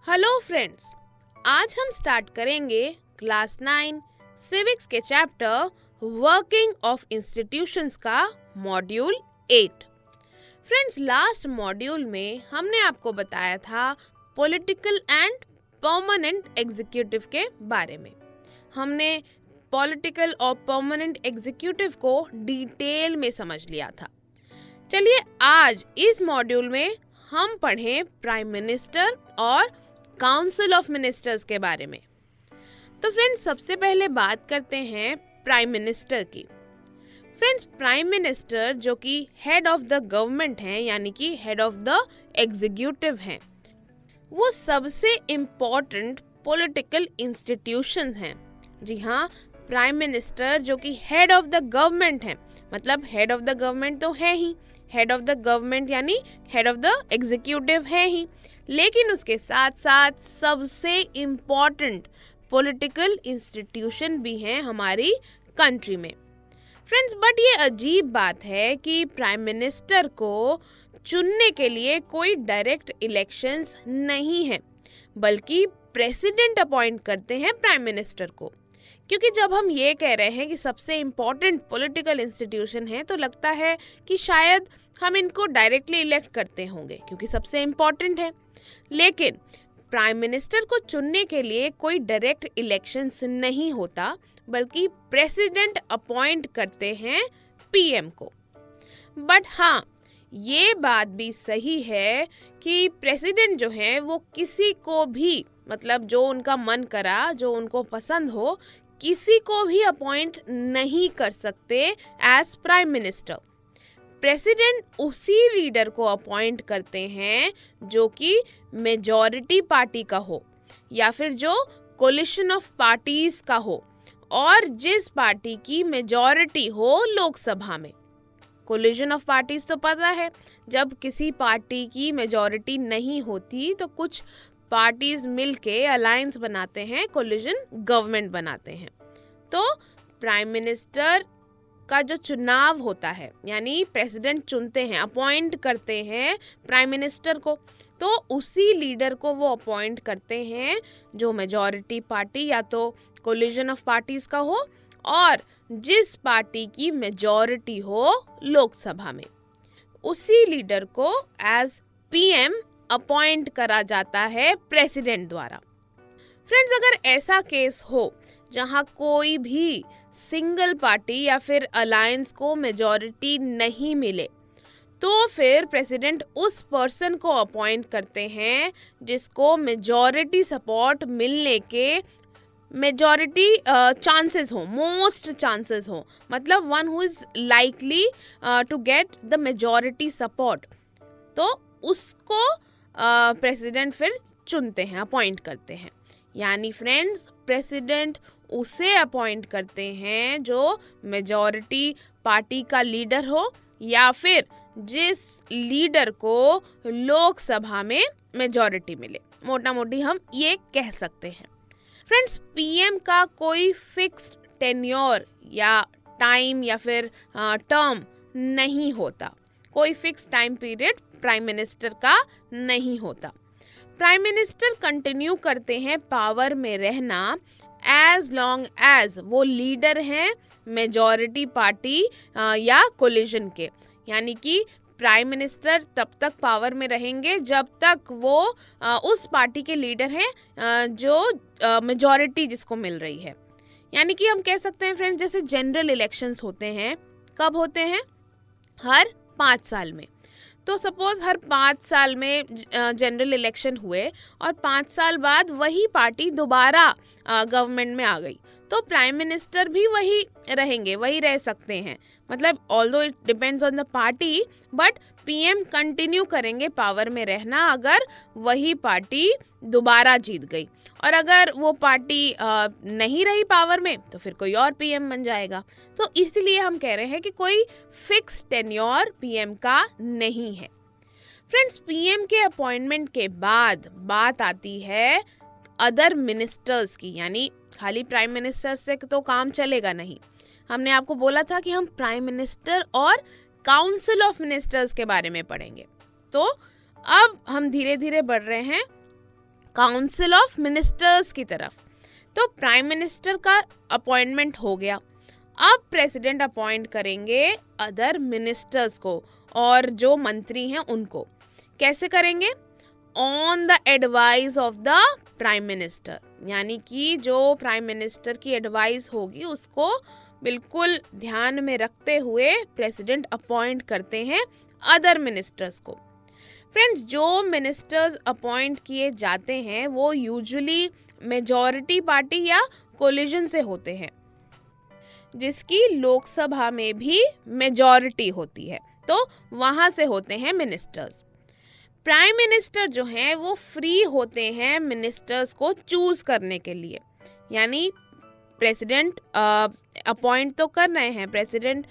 Hello friends, आज हम start करेंगे क्लास 9 सिविक्स के चैप्टर वर्किंग ऑफ इंस्टीट्यूशंस का मॉड्यूल 8। फ्रेंड्स, लास्ट मॉड्यूल में हमने आपको बताया था पॉलिटिकल एंड परमानेंट एग्जीक्यूटिव के बारे में। हमने पॉलिटिकल और परमानेंट एग्जीक्यूटिव को डिटेल में समझ लिया था। चलिए आज इस मॉड्यूल में हम पढ़ें प्राइम मिनिस्टर और काउंसिल ऑफ मिनिस्टर्स के बारे में। तो फ्रेंड्स, सबसे पहले बात करते हैं प्राइम मिनिस्टर की। फ्रेंड्स, प्राइम मिनिस्टर जो कि हेड ऑफ द गवर्नमेंट हैं, यानी कि हेड ऑफ द एग्जीक्यूटिव हैं, वो सबसे इम्पोर्टेंट पॉलिटिकल इंस्टीट्यूशंस हैं। जी हाँ, प्राइम मिनिस्टर जो कि हेड ऑफ द गवर्नमेंट है, मतलब हेड ऑफ द गवर्नमेंट तो है ही, हेड ऑफ द गवर्नमेंट यानी हेड ऑफ द एग्जीक्यूटिव है ही, लेकिन उसके साथ साथ सबसे इम्पॉर्टेंट पॉलिटिकल इंस्टीट्यूशन भी हैं हमारी कंट्री में। फ्रेंड्स, बट ये अजीब बात है कि प्राइम मिनिस्टर को चुनने के लिए कोई डायरेक्ट इलेक्शंस नहीं है, बल्कि प्रेसिडेंट अपॉइंट करते हैं प्राइम मिनिस्टर को। क्योंकि जब हम ये कह रहे हैं कि सबसे इम्पॉर्टेंट पॉलिटिकल इंस्टीट्यूशन है, तो लगता है कि शायद हम इनको डायरेक्टली इलेक्ट करते होंगे क्योंकि सबसे इम्पॉर्टेंट है। लेकिन प्राइम मिनिस्टर को चुनने के लिए कोई डायरेक्ट इलेक्शंस नहीं होता, बल्कि प्रेसिडेंट अपॉइंट करते हैं पीएम को। बट हाँ, ये बात भी सही है कि प्रेसिडेंट जो है वो किसी को भी, मतलब जो उनका मन करा, जो उनको पसंद हो, किसी को भी अपॉइंट नहीं कर सकते एज प्राइम मिनिस्टर। प्रेसिडेंट उसी लीडर को अपॉइंट करते हैं जो कि मेजॉरिटी पार्टी का हो या फिर जो कोलिशन ऑफ पार्टीज का हो, और जिस पार्टी की मेजॉरिटी हो लोकसभा में। कोलिशन ऑफ पार्टीज तो पता है, जब किसी पार्टी की मेजॉरिटी नहीं होती तो कुछ पार्टीज मिलके अलायंस बनाते हैं, कोलिशन गवर्नमेंट बनाते हैं। तो प्राइम मिनिस्टर का जो चुनाव होता है, यानी प्रेसिडेंट चुनते हैं, अपॉइंट करते हैं प्राइम मिनिस्टर को, तो उसी लीडर को वो अपॉइंट करते हैं जो मेजॉरिटी पार्टी या तो कोलिशन ऑफ पार्टीज का हो और जिस पार्टी की मेजॉरिटी हो लोकसभा में। उसी लीडर को एज पीएम अपॉइंट करा जाता है प्रेसिडेंट द्वारा। फ्रेंड्स, अगर ऐसा केस हो जहां कोई भी सिंगल पार्टी या फिर अलायंस को मेजॉरिटी नहीं मिले, तो फिर प्रेसिडेंट उस पर्सन को अपॉइंट करते हैं जिसको मेजॉरिटी सपोर्ट मिलने के मेजॉरिटी चांसेस हो, मोस्ट चांसेस हो, मतलब one who is likely to get the majority support. तो उसको प्रेसिडेंट फिर चुनते हैं, अपॉइंट करते हैं। यानी फ्रेंड्स, प्रेसिडेंट उसे अपॉइंट करते हैं जो मेजॉरिटी पार्टी का लीडर हो या फिर जिस लीडर को लोकसभा में मेजॉरिटी मिले। मोटा मोटी हम ये कह सकते हैं। फ्रेंड्स, पीएम का कोई फिक्स्ड टेन्योर या टाइम या फिर टर्म नहीं होता। कोई fix time period prime minister का नहीं होता। प्राइम मिनिस्टर कंटिन्यू करते हैं पावर में रहना एज लॉन्ग एज वो लीडर हैं मेजॉरिटी पार्टी या कोलिशन के। यानी कि प्राइम मिनिस्टर तब तक पावर में रहेंगे जब तक वो उस पार्टी के लीडर हैं जो मेजॉरिटी जिसको मिल रही है। यानी कि हम कह सकते हैं फ्रेंड्स, जैसे जनरल इलेक्शंस होते हैं, कब होते हैं? हर 5 साल में। तो सपोज हर 5 साल में जनरल इलेक्शन हुए और 5 साल बाद वही पार्टी दोबारा गवर्नमेंट में आ गई, तो प्राइम मिनिस्टर भी वही रहेंगे, वही रह सकते हैं। मतलब although it depends on the party, but PM continue करेंगे पावर में रहना अगर वही पार्टी दोबारा जीत गई। और अगर वो पार्टी नहीं रही पावर में तो फिर कोई और पीएम बन जाएगा। तो इसलिए हम कह रहे हैं कि कोई फिक्स टेन्योर पीएम का नहीं है। फ्रेंड्स, पीएम के अपॉइंटमेंट के बाद बात आती है अदर मिनिस्टर्स की। यानी खाली प्राइम मिनिस्टर से तो काम चलेगा नहीं। हमने आपको बोला था कि हम प्राइम मिनिस्टर और काउंसिल ऑफ मिनिस्टर्स के बारे में पढ़ेंगे। तो अब हम धीरे धीरे बढ़ रहे हैं काउंसिल ऑफ मिनिस्टर्स की तरफ। तो प्राइम मिनिस्टर का अपॉइंटमेंट हो गया, अब प्रेसिडेंट अपॉइंट करेंगे अदर मिनिस्टर्स को और जो मंत्री हैं उनको। कैसे करेंगे? On the advice of the prime minister, यानी कि जो प्राइम मिनिस्टर की एडवाइस होगी उसको बिल्कुल ध्यान में रखते हुए प्रेसिडेंट अपॉइंट करते हैं अदर मिनिस्टर्स को। फ्रेंड्स, जो मिनिस्टर्स अपॉइंट किए जाते हैं वो यूजुअली मेजॉरिटी पार्टी या कोलिजन से होते हैं, जिसकी लोकसभा में भी मेजॉरिटी होती है, तो वहां से होते हैं मिनिस्टर्स। प्राइम मिनिस्टर जो हैं वो फ्री होते हैं मिनिस्टर्स को चूज करने के लिए, यानी प्रेसिडेंट अपॉइंट तो कर रहे हैं, प्रेसिडेंट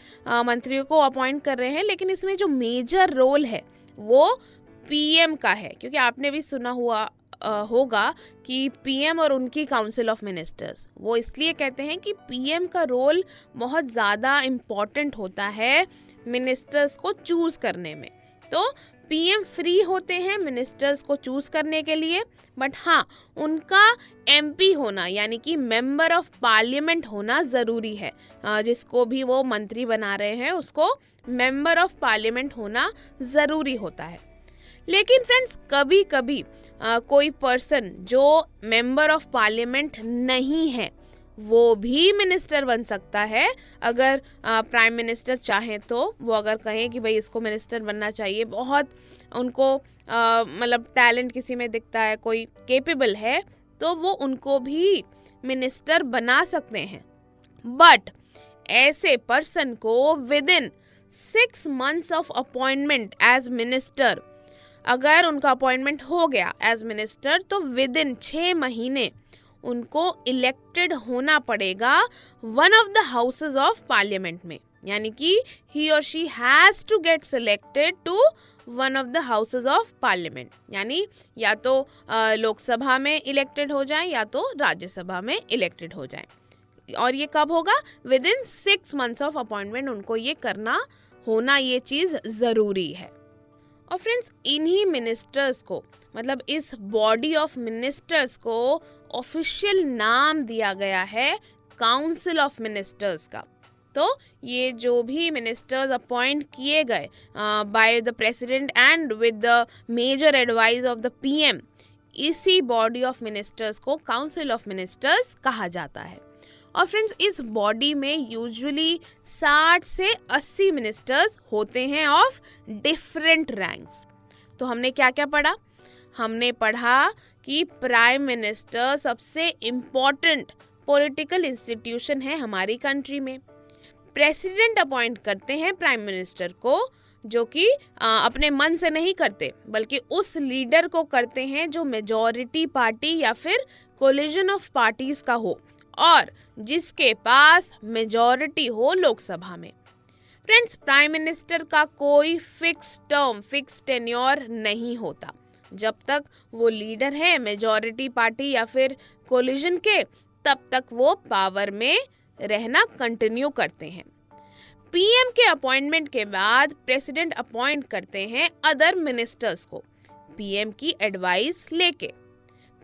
मंत्रियों को अपॉइंट कर रहे हैं, लेकिन इसमें जो मेजर रोल है वो पीएम का है, क्योंकि आपने भी सुना हुआ होगा कि पीएम और उनकी काउंसिल ऑफ मिनिस्टर्स, वो इसलिए कहते हैं कि पीएम का रोल बहुत ज़्यादा इम्पॉर्टेंट होता है मिनिस्टर्स को चूज़ करने में। तो पीएम फ्री होते हैं मिनिस्टर्स को चूज़ करने के लिए, बट हाँ, उनका एमपी होना यानी कि मेंबर ऑफ पार्लियामेंट होना ज़रूरी है। जिसको भी वो मंत्री बना रहे हैं उसको मेंबर ऑफ पार्लियामेंट होना ज़रूरी होता है। लेकिन फ्रेंड्स, कभी कभी कोई पर्सन जो मेंबर ऑफ पार्लियामेंट नहीं है वो भी मिनिस्टर बन सकता है, अगर प्राइम मिनिस्टर चाहे तो। वो अगर कहें कि भाई इसको मिनिस्टर बनना चाहिए, बहुत उनको मतलब टैलेंट किसी में दिखता है, कोई कैपेबल है, तो वो उनको भी मिनिस्टर बना सकते हैं। बट ऐसे पर्सन को within 6 months of appointment as minister, अगर उनका अपॉइंटमेंट हो गया एज मिनिस्टर, तो विद इन 6 महीने उनको इलेक्टेड होना पड़ेगा one of the houses of parliament में, यानी कि ही और she has to get selected to one of the houses of parliament, यानी या तो लोकसभा में इलेक्टेड हो जाए या तो राज्यसभा में इलेक्टेड हो जाए। और ये कब होगा? With in 6 months of appointment उनको ये करना होना, ये चीज़ ज़रूरी है। और फ्रेंड्स, इन्हीं मिनिस्टर्स को, मतलब इस बॉडी ऑफ मिनिस्टर्स को ऑफिशियल नाम दिया गया है काउंसिल ऑफ मिनिस्टर्स का। तो ये जो भी मिनिस्टर्स अपॉइंट किए गए by the president and with the major advice of the PM, इसी बॉडी ऑफ मिनिस्टर्स को काउंसिल ऑफ मिनिस्टर्स कहा जाता है। और फ्रेंड्स, इस बॉडी में यूजुअली 60 से 80 मिनिस्टर्स होते हैं ऑफ डिफरेंट रैंक्स। तो हमने क्या क्या पढ़ा? हमने पढ़ा कि प्राइम मिनिस्टर सबसे इम्पॉर्टेंट पॉलिटिकल इंस्टीट्यूशन है हमारी कंट्री में। प्रेसिडेंट अपॉइंट करते हैं प्राइम मिनिस्टर को, जो कि अपने मन से नहीं करते, बल्कि उस लीडर को करते हैं जो मेजॉरिटी पार्टी या फिर कोलिजन ऑफ पार्टीज का हो और जिसके पास मेजॉरिटी हो लोकसभा में। फ्रेंड्स, प्राइम मिनिस्टर का कोई फिक्स टर्म, फिक्स टेन्योर नहीं होता। जब तक वो लीडर है मेजॉरिटी पार्टी या फिर कोलिजन के, तब तक वो पावर में रहना कंटिन्यू करते हैं। पीएम के अपॉइंटमेंट के बाद प्रेसिडेंट अपॉइंट करते हैं अदर मिनिस्टर्स को पीएम की एडवाइस लेके।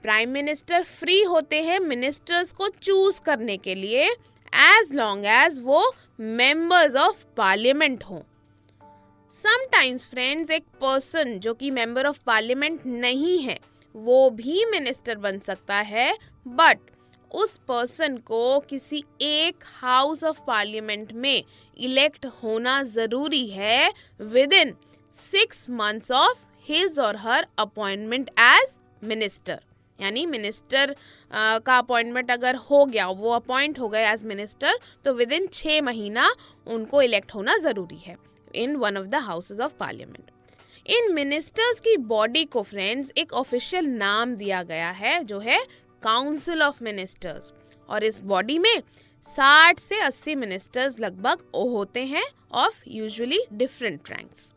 प्राइम मिनिस्टर फ्री होते हैं मिनिस्टर्स को चूज करने के लिए एज लॉन्ग एज वो मेंबर्स ऑफ पार्लियामेंट हों। समटाइम्स फ्रेंड्स, एक पर्सन जो कि मेंबर ऑफ पार्लियामेंट नहीं है वो भी मिनिस्टर बन सकता है, बट उस पर्सन को किसी एक हाउस ऑफ पार्लियामेंट में इलेक्ट होना ज़रूरी है with in 6 months of his और हर अपॉइंटमेंट एज मिनिस्टर। यानी मिनिस्टर का अपॉइंटमेंट अगर हो गया, वो अपॉइंट हो गए एज मिनिस्टर, तो विद इन 6 महीना उनको इलेक्ट होना ज़रूरी है in one of the houses of parliament. In ministers की बॉडी को फ्रेंड्स एक ऑफिशियल नाम दिया गया है जो है काउंसिल ऑफ मिनिस्टर्स, और इस बॉडी में 60 से 80 मिनिस्टर्स लगभग होते हैं of usually different ranks.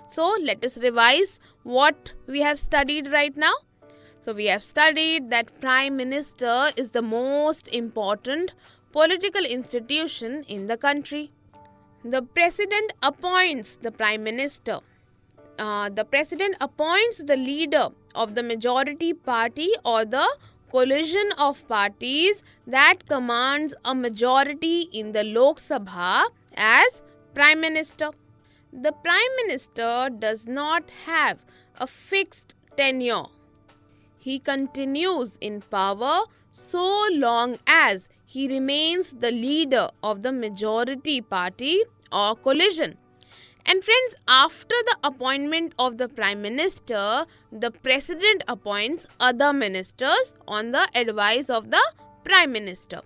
So let us revise what we have studied right now. So we have studied that Prime Minister is the most important political institution in the country. The President appoints the Prime Minister. the president appoints the leader of the majority party or the coalition of parties that commands a majority in the Lok Sabha as prime minister. The prime minister does not have a fixed tenure. He continues in power so long as he remains the leader of the majority party or coalition. And friends, after the appointment of the prime minister, the president appoints other ministers on the advice of the prime minister.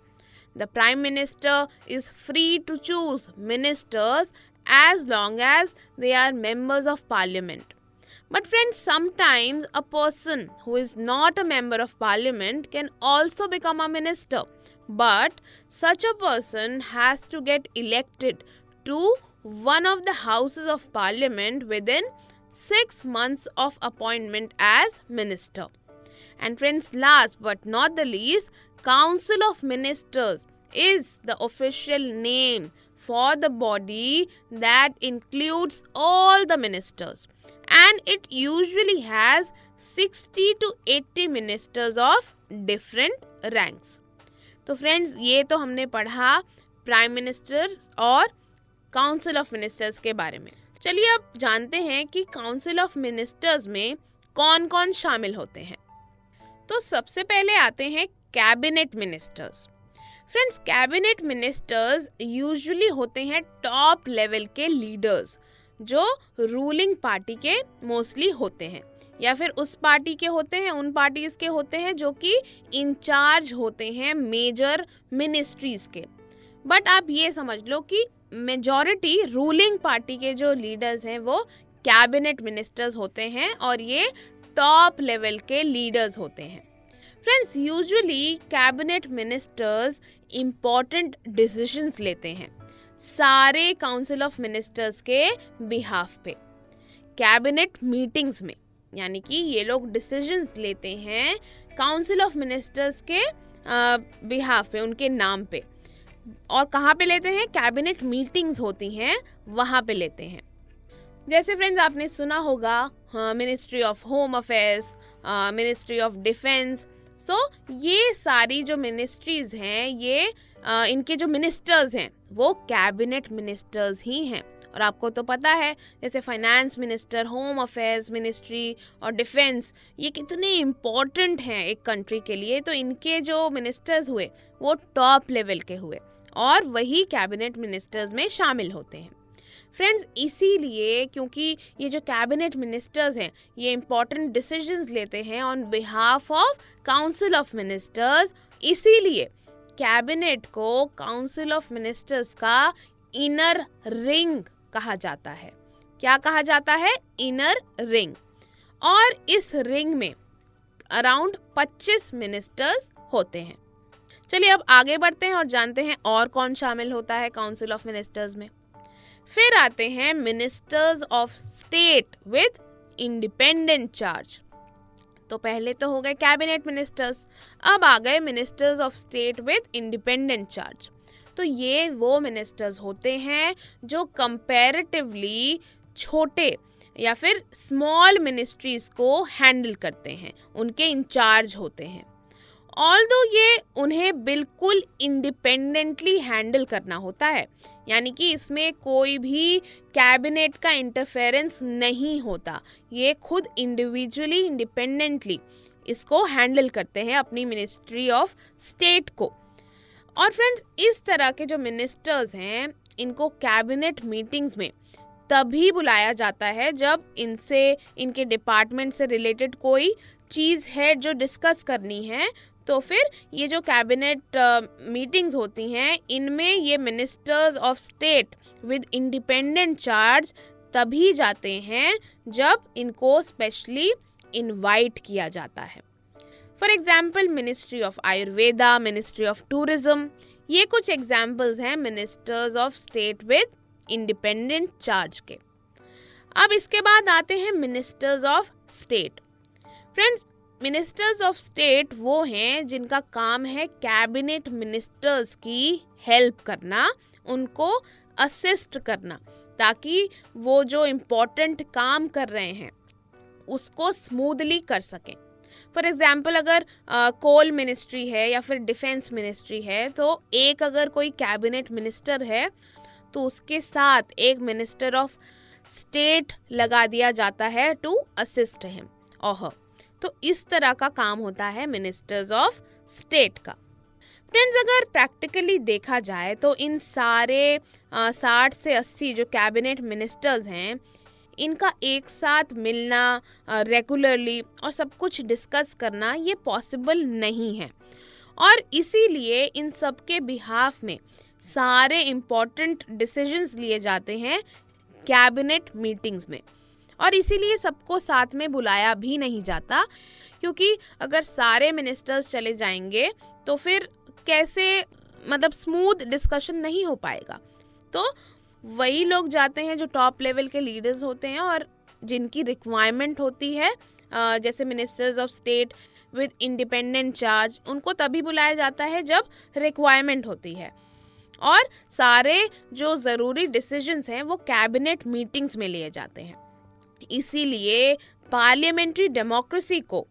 The prime minister is free to choose ministers as long as they are members of parliament. But friends, sometimes a person who is not a member of parliament can also become a minister. But such a person has to get elected to one of the houses of parliament within 6 months of appointment as minister. And friends, last but not the least, Council of Ministers is the official name for the body that includes all the ministers, and it usually has 60 to 80 ministers of different ranks. तो friends, ये तो हमने पढ़ा prime minister और council of ministers के बारे में. चलिए अब जानते हैं कि काउंसिल ऑफ मिनिस्टर्स में कौन कौन शामिल होते हैं. तो सबसे पहले आते हैं cabinet ministers. Friends, cabinet ministers usually होते हैं टॉप लेवल के लीडर्स जो रूलिंग पार्टी के मोस्टली होते हैं, या फिर उस पार्टी के होते हैं, उन पार्टीज के होते हैं जो कि इंचार्ज होते हैं मेजर मिनिस्ट्रीज के. बट आप ये समझ लो कि मेजॉरिटी रूलिंग पार्टी के जो लीडर्स हैं वो कैबिनेट मिनिस्टर्स होते हैं और ये टॉप लेवल के लीडर्स होते हैं. Friends, usually cabinet ministers important decisions लेते हैं सारे काउंसिल ऑफ मिनिस्टर्स के बिहाफ पे. कैबिनेट मीटिंग्स में, यानी कि ये लोग डिसीजंस लेते हैं काउंसिल ऑफ मिनिस्टर्स के बिहाफ पे, उनके नाम पे. और कहाँ पे लेते हैं? कैबिनेट मीटिंग्स होती हैं वहाँ पे लेते हैं. जैसे फ्रेंड्स आपने सुना होगा ministry of home affairs, ministry of defence. So ये सारी जो मिनिस्ट्रीज हैं, ये इनके जो मिनिस्टर्स हैं वो कैबिनेट मिनिस्टर्स ही हैं. और आपको तो पता है जैसे finance minister, home affairs ministry और डिफेंस, ये कितने इम्पोर्टेंट हैं एक कंट्री के लिए. तो इनके जो मिनिस्टर्स हुए वो टॉप लेवल के हुए और वही कैबिनेट मिनिस्टर्स में शामिल होते हैं. फ्रेंड्स, इसीलिए क्योंकि ये जो कैबिनेट मिनिस्टर्स हैं ये इम्पॉर्टेंट डिसीजंस लेते हैं on behalf of council of ministers, इसीलिए कैबिनेट को काउंसिल ऑफ मिनिस्टर्स का इनर रिंग कहा जाता है. क्या कहा जाता है? Inner ring. और इस रिंग में अराउंड 25 मिनिस्टर्स होते हैं. चलिए अब आगे बढ़ते हैं और जानते हैं और कौन शामिल होता है काउंसिल ऑफ मिनिस्टर्स में. फिर आते हैं ministers of state with independent charge. तो पहले तो हो गए कैबिनेट मिनिस्टर्स, अब आ गए ministers of state with independent charge. तो ये वो मिनिस्टर्स होते हैं जो कंपैरेटिवली छोटे या फिर स्मॉल मिनिस्ट्रीज को हैंडल करते हैं, उनके इंचार्ज होते हैं. ऑल्दो ये उन्हें बिल्कुल इंडिपेंडेंटली हैंडल करना होता है, यानी कि इसमें कोई भी कैबिनेट का इंटरफेरेंस नहीं होता. ये खुद इंडिविजुअली इंडिपेंडेंटली इसको हैंडल करते हैं अपनी मिनिस्ट्री ऑफ स्टेट को. और फ्रेंड्स, इस तरह के जो मिनिस्टर्स हैं इनको कैबिनेट मीटिंग्स में तभी बुलाया जाता है जब इनसे, इनके डिपार्टमेंट से रिलेटेड कोई चीज़ है जो डिस्कस करनी है. तो फिर ये जो कैबिनेट मीटिंग्स होती हैं इनमें ये ministers of state with independent charge तभी जाते हैं जब इनको स्पेशली इनवाइट किया जाता है. For example ministry of Ayurveda, ministry of tourism, ये कुछ एग्जाम्पल्स हैं ministers of state with independent charge के. अब इसके बाद आते हैं ministers of state. Friends, ministers of state वो हैं जिनका काम है कैबिनेट मिनिस्टर्स की हेल्प करना, उनको असिस्ट करना. ताकि वो जो इम्पोर्टेंट काम कर रहे हैं उसको स्मूथली कर सकें। फॉर एग्जाम्पल अगर कोल मिनिस्ट्री है या फिर डिफेंस मिनिस्ट्री है, तो एक अगर कोई कैबिनेट मिनिस्टर है तो उसके साथ एक मिनिस्टर ऑफ स्टेट लगा दिया जाता है टू असिस्ट हिम और हर। तो इस तरह का काम होता है मिनिस्टर्स ऑफ स्टेट का। फ्रेंड्स, अगर प्रैक्टिकली देखा जाए तो इन सारे 60 से 80 जो कैबिनेट मिनिस्टर्स हैं, इनका एक साथ मिलना रेगुलरली और सब कुछ डिस्कस करना ये पॉसिबल नहीं है, और इसीलिए इन सब के बिहाफ में सारे इम्पोर्टेंट डिसीजंस लिए जाते हैं कैबिनेट मीटिंग्स में। और इसीलिए सबको साथ में बुलाया भी नहीं जाता, क्योंकि अगर सारे मिनिस्टर्स चले जाएंगे तो फिर कैसे मतलब स्मूथ डिस्कशन नहीं हो पाएगा। तो वही लोग जाते हैं जो टॉप लेवल के लीडर्स होते हैं और जिनकी रिक्वायरमेंट होती है, जैसे ministers of state with independent charge, उनको तभी बुलाया जाता है जब रिक्वायरमेंट होती है। और सारे जो ज़रूरी डिसीजंस हैं वो कैबिनेट मीटिंग्स में लिए जाते हैं। इसीलिए पार्लियामेंट्री डेमोक्रेसी को,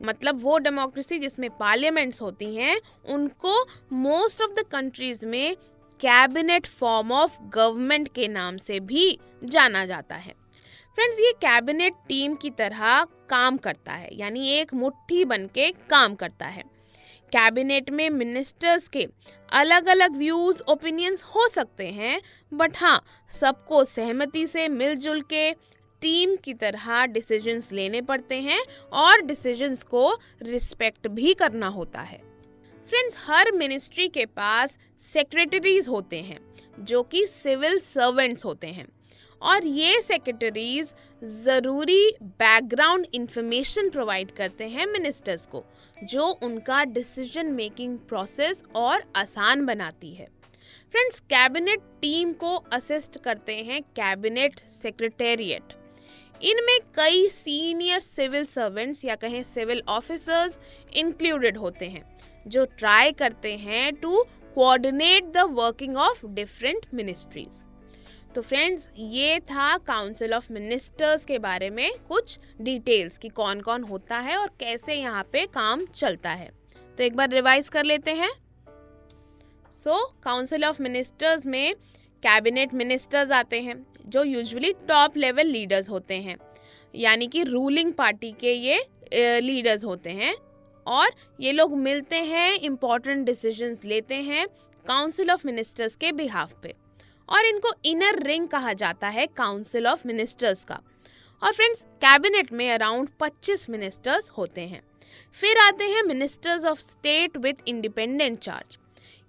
मतलब वो डेमोक्रेसी जिसमें पार्लियामेंट्स होती हैं, उनको मोस्ट ऑफ द कंट्रीज में कैबिनेट फॉर्म ऑफ गवर्नमेंट के नाम से भी जाना जाता है। फ्रेंड्स, ये कैबिनेट टीम की तरह काम करता है, यानी एक मुट्ठी बनके काम करता है। कैबिनेट में मिनिस्टर्स के अलग अलग व्यूज ओपिनियंस हो सकते हैं, बट हाँ, सबको सहमति से मिलजुल के टीम की तरह डिसीजंस लेने पड़ते हैं और डिसीजंस को रिस्पेक्ट भी करना होता है। फ्रेंड्स, हर मिनिस्ट्री के पास सेक्रेटरीज होते हैं जो कि सिविल सर्वेंट्स होते हैं, और ये सेक्रेटरीज ज़रूरी बैकग्राउंड इंफॉर्मेशन प्रोवाइड करते हैं मिनिस्टर्स को, जो उनका डिसीजन मेकिंग प्रोसेस और आसान बनाती है। फ्रेंड्स, कैबिनेट टीम को असिस्ट करते हैं कैबिनेट सेक्रेटेरिएट। इनमें कई सीनियर सिविल सर्वेंट्स या कहें सिविल ऑफिसर्स इंक्लूडेड होते हैं, जो ट्राई करते हैं to coordinate the working of different ministries. तो फ्रेंड्स, ये था काउंसिल ऑफ मिनिस्टर्स के बारे में कुछ डिटेल्स कि कौन कौन होता है और कैसे यहाँ पे काम चलता है। तो एक बार रिवाइज कर लेते हैं। काउंसिल ऑफ मिनिस्टर्स में कैबिनेट मिनिस्टर्स आते हैं जो यूजुअली टॉप लेवल लीडर्स होते हैं, यानी कि रूलिंग पार्टी के ये लीडर्स होते हैं, और ये लोग मिलते हैं, इम्पोर्टेंट डिसीजंस लेते हैं काउंसिल ऑफ मिनिस्टर्स के बिहाफ पे, और इनको इनर रिंग कहा जाता है काउंसिल ऑफ मिनिस्टर्स का। और फ्रेंड्स, कैबिनेट में अराउंड 25 मिनिस्टर्स होते हैं। फिर आते हैं ministers of state with independent charge.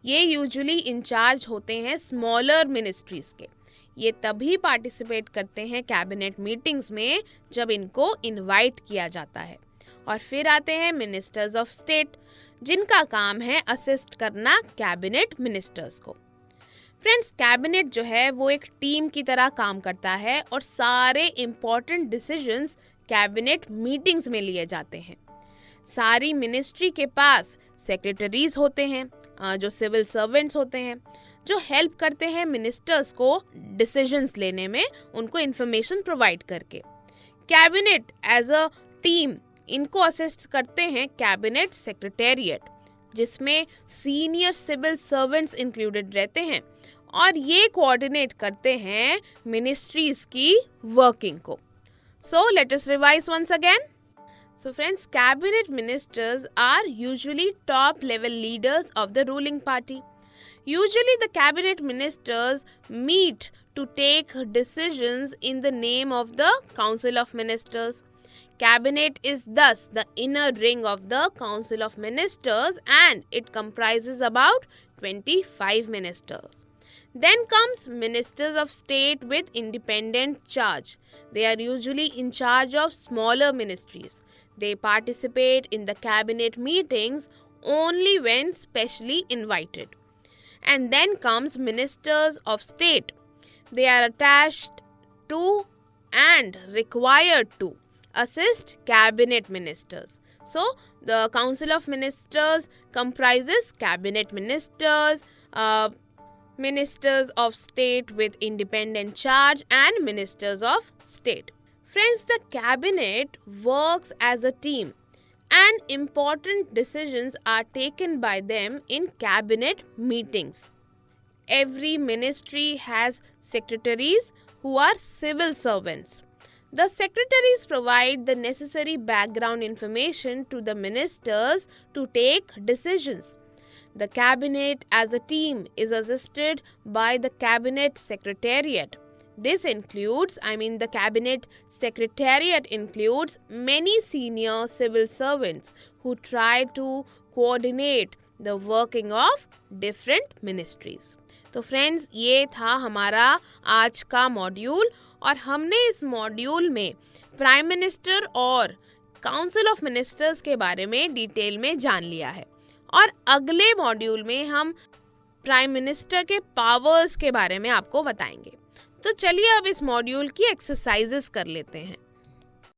ये यूजुअली इंचार्ज होते हैं स्मॉलर मिनिस्ट्रीज के। ये तभी पार्टिसिपेट करते हैं कैबिनेट मीटिंग्स में जब इनको इनवाइट किया जाता है। और फिर आते हैं मिनिस्टर्स ऑफ स्टेट, जिनका काम है असिस्ट करना कैबिनेट मिनिस्टर्स को। फ्रेंड्स, कैबिनेट जो है वो एक टीम की तरह काम करता है और सारे इम्पोर्टेंट डिसीजंस कैबिनेट मीटिंग्स में लिए जाते हैं। सारी मिनिस्ट्री के पास सेक्रेटरीज होते हैं जो सिविल सर्वेंट्स होते हैं, जो हेल्प करते हैं मिनिस्टर्स को डिसीजंस लेने में, उनको इन्फॉर्मेशन प्रोवाइड करके। कैबिनेट एज अ टीम इनको असिस्ट करते हैं कैबिनेट सेक्रेटेरिएट, जिसमें सीनियर सिविल सर्वेंट्स इंक्लूडेड रहते हैं, और ये कोऑर्डिनेट करते हैं मिनिस्ट्रीज की वर्किंग को। So let us revise once again. So friends, cabinet ministers are usually top level leaders of the ruling party. Usually the cabinet ministers meet to take decisions in the name of the council of ministers. Cabinet is thus the inner ring of the council of ministers, and it comprises about 25 ministers. Then comes ministers of state with independent charge. They are usually in charge of smaller ministries. They participate in the cabinet meetings only when specially invited. And then comes ministers of state. They are attached to and required to assist cabinet ministers. So, the Council of Ministers comprises cabinet ministers, ministers of state with independent charge and ministers of state. Friends, the cabinet works as a team and important decisions are taken by them in cabinet meetings. Every ministry has secretaries who are civil servants. The secretaries provide the necessary background information to the ministers to take decisions. The cabinet as a team is assisted by the cabinet secretariat. The cabinet secretariat includes many senior civil servants who try to coordinate the working of different ministries. तो friends, ये था हमारा आज का module और हमने इस module में प्राइम मिनिस्टर और काउंसिल ऑफ मिनिस्टर्स के बारे में डिटेल में जान लिया है और अगले मॉड्यूल में हम प्राइम मिनिस्टर के पावर्स के बारे में आपको बताएंगे। तो चलिए अब इस मॉड्यूल की एक्सरसाइजेस कर लेते हैं।